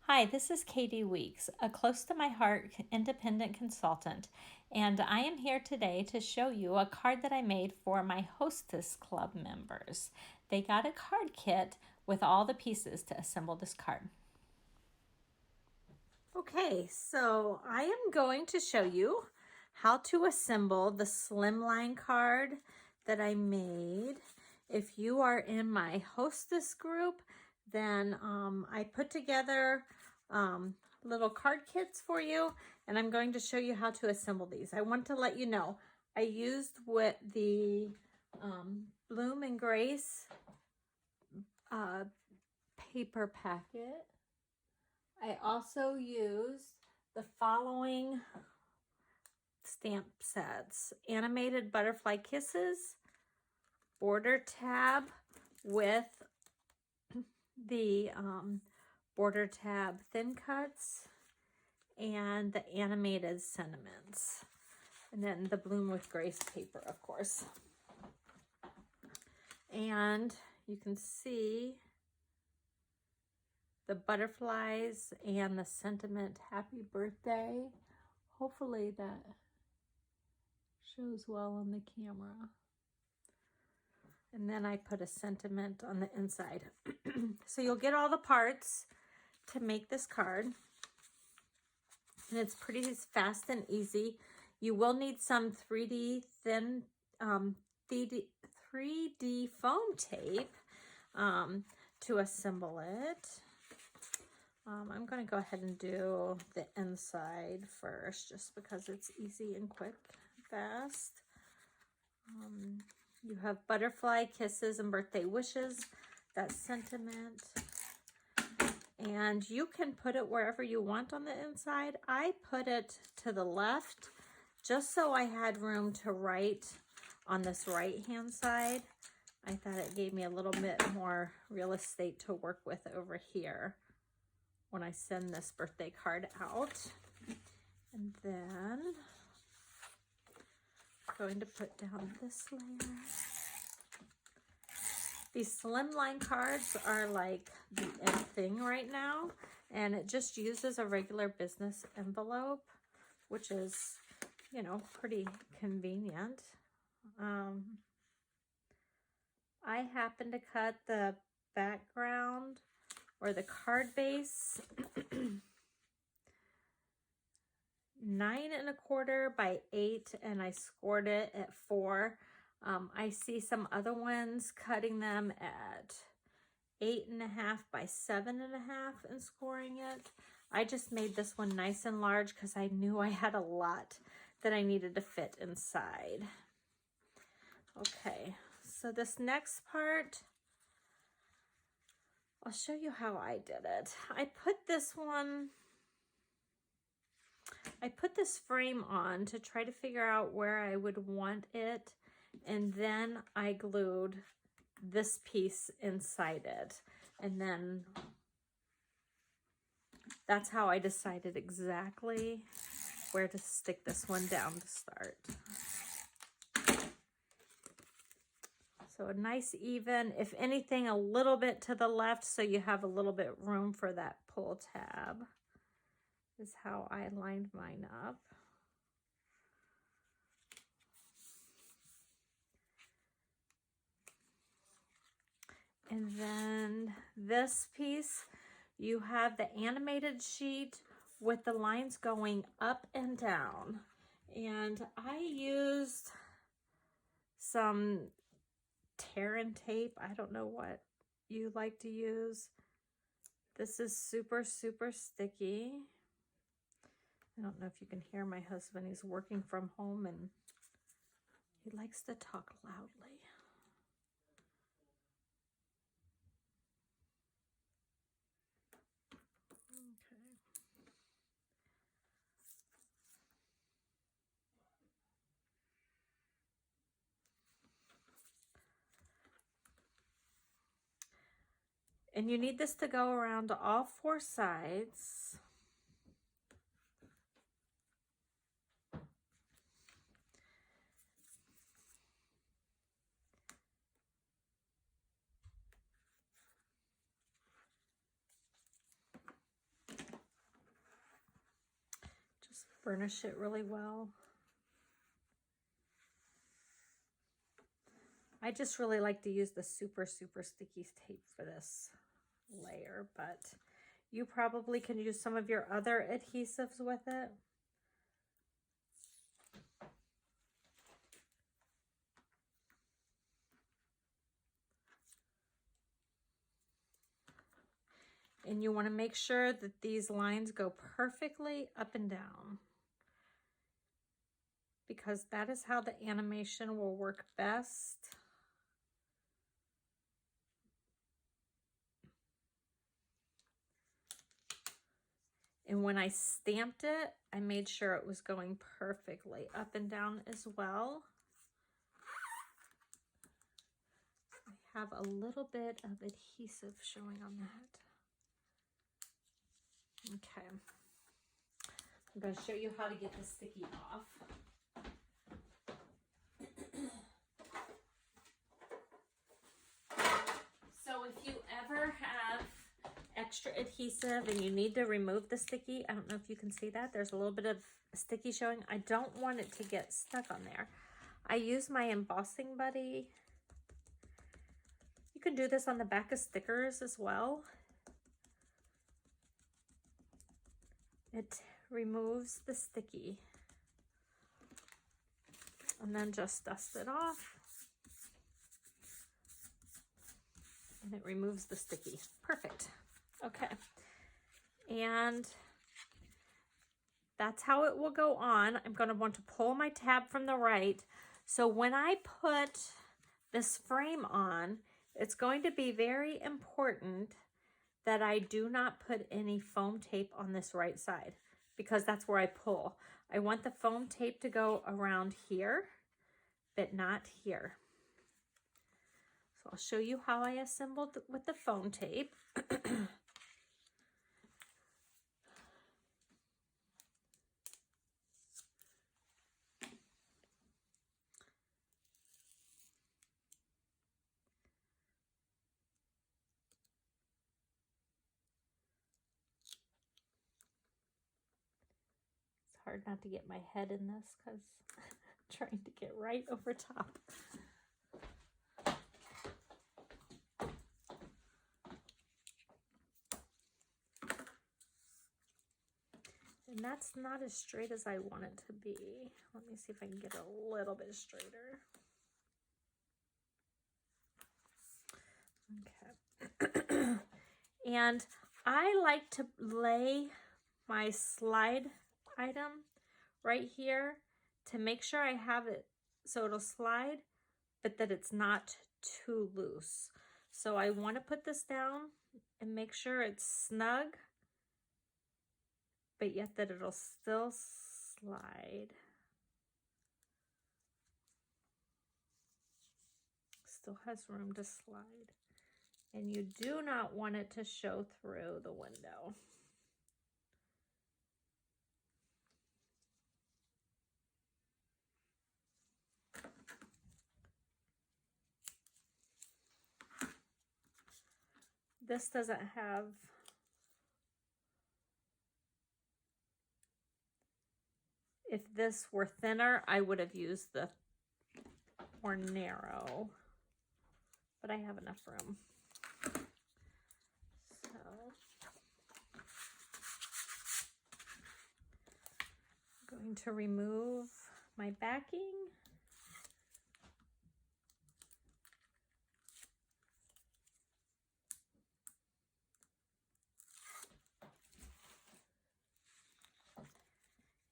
Hi, this is Katie Weeks, a close to my heart independent consultant, and I am here today to show you a card that I made for my Hostess Club members. They got a card kit with all the pieces to assemble this card. Okay, so I am going to show you how to assemble the slimline card that I made. If you are in my Hostess group, then I put together little card kits for you, and I'm going to show you how to assemble these. I want to let you know I used with the Bloom and Grace paper packet. I also used the following stamp sets: Animated Butterfly Kisses, border tab with the border tab thin cuts, and the animated sentiments, and then the Bloom with Grace paper, of course. And you can see the butterflies and the sentiment, happy birthday. Hopefully that shows well on the camera. And then I put a sentiment on the inside. So you'll get all the parts to make this card. And it's pretty fast and easy. You will need some 3D thin 3D foam tape to assemble it. I'm going to go ahead and do the inside first, just because it's easy and quick, fast. You have butterfly kisses and birthday wishes, that sentiment. And you can put it wherever you want on the inside. I put it to the left just so I had room to write on this right-hand side. I thought it gave me a little bit more real estate to work with over here when I send this birthday card out. And then I'm going to put down this layer. These slimline cards are like the end thing right now, and it just uses a regular business envelope, which is, you know, pretty convenient. I happen to cut the background or the card base 9¼ by 8, and I scored it at 4. I see some other ones cutting them at 8½ by 7½ and scoring it. I just made this one nice and large because I knew I had a lot that I needed to fit inside. Okay, so this next part, I'll show you how I did it. I put this frame on to try to figure out where I would want it, and then I glued this piece inside it, and then that's how I decided exactly where to stick this one down to start. So a nice even, if anything, a little bit to the left so you have a little bit room for that pull tab is how I lined mine up. And then this piece, you have the animated sheet with the lines going up and down. And I used some tear and tape. I don't know what you like to use. This is super, super sticky. I don't know if you can hear my husband. He's working from home and he likes to talk loudly. Okay. And you need this to go around all 4 sides. burnish it really well. I just really like to use the super sticky tape for this layer, but you probably can use some of your other adhesives with it. And you want to make sure that these lines go perfectly up and down, because that is how the animation will work best. And when I stamped it, I made sure it was going perfectly up and down as well. I have a little bit of adhesive showing on that. Okay. I'm going to show you how to get the sticky off. So if you ever have extra adhesive and you need to remove the sticky, I don't know if you can see that. There's a little bit of sticky showing. I don't want it to get stuck on there. I use my embossing buddy. You can do this on the back of stickers as well. It removes the sticky. And then just dust it off. And it removes the sticky. Perfect. Okay. And that's how it will go on. I'm going to want to pull my tab from the right. So when I put this frame on, it's going to be very important that I do not put any foam tape on this right side, because that's where I pull. I want the foam tape to go around here, but not here. So I'll show you how I assembled with the foam tape. Hard not to get my head in this because I'm trying to get right over top. And that's not as straight as I want it to be. Let me see if I can get a little bit straighter. Okay. And I like to lay my slide item right here to make sure I have it so it'll slide, but that it's not too loose. So I want to put this down and make sure it's snug, but yet that it'll still slide. Still has room to slide. And you do not want it to show through the window. This doesn't have if this were thinner, I would have used the more narrow, but I have enough room. So I'm going to remove my backing.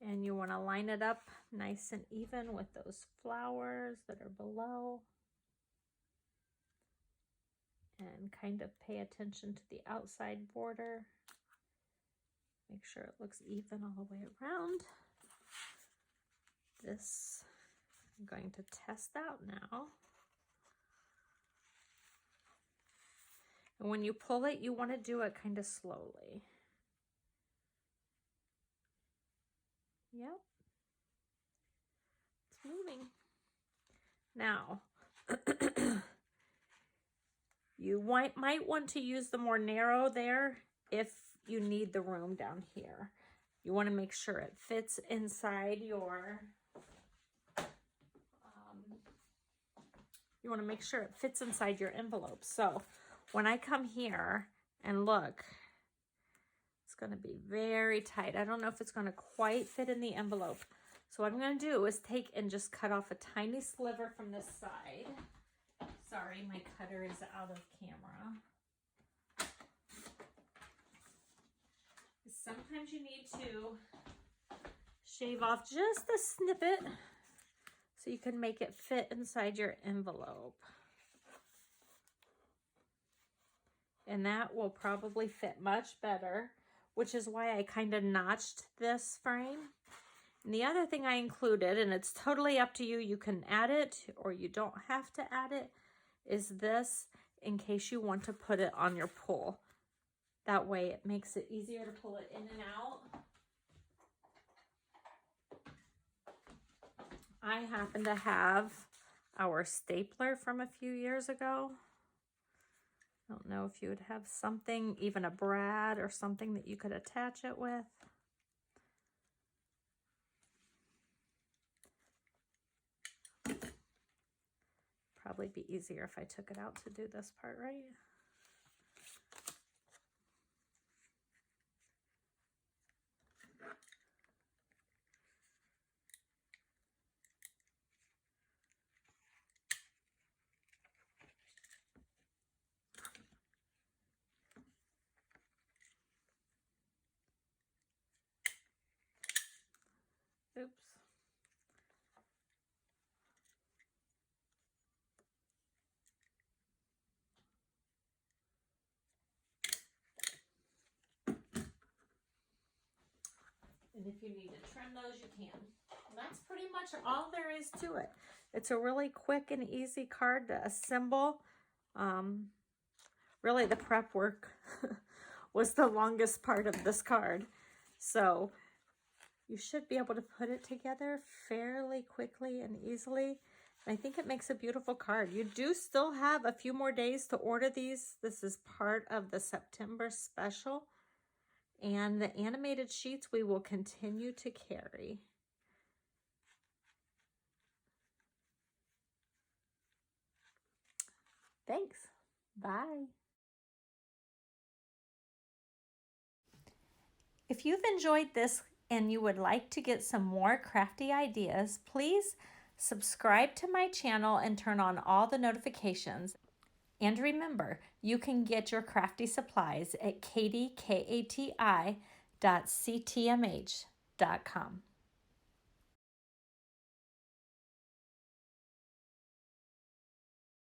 And you want to line it up nice and even with those flowers that are below. And kind of pay attention to the outside border. Make sure it looks even all the way around. This, I'm going to test out now. And when you pull it, you want to do it kind of slowly. Yep. It's moving. Now, you might want to use the more narrow there if you need the room down here. You want to make sure it fits inside your, envelope. So when I come here and look, it's going to be very tight. I don't know if it's going to quite fit in the envelope. So what I'm going to do is take and just cut off a tiny sliver from this side. Sorry, my cutter is out of camera. Sometimes you need to shave off just a snippet so you can make it fit inside your envelope. And that will probably fit much better, which is why I kind of notched this frame. And the other thing I included, and it's totally up to you, you can add it or you don't have to add it, is this in case you want to put it on your pull. That way it makes it easier to pull it in and out. I happen to have our stapler from a few years ago. I don't know if you would have something, even a brad or something that you could attach it with. Probably be easier if I took it out to do this part, right? Oops. And if you need to trim those, you can. And that's pretty much all there is to it. It's a really quick and easy card to assemble. Really, the prep work was the longest part of this card. So you should be able to put it together fairly quickly and easily. And I think it makes a beautiful card. You do still have a few more days to order these. This is part of the September special. And the animated sheets we will continue to carry. Thanks. Bye. If you've enjoyed this and you would like to get some more crafty ideas, please subscribe to my channel and turn on all the notifications. And remember, you can get your crafty supplies at kati.ctmh.com.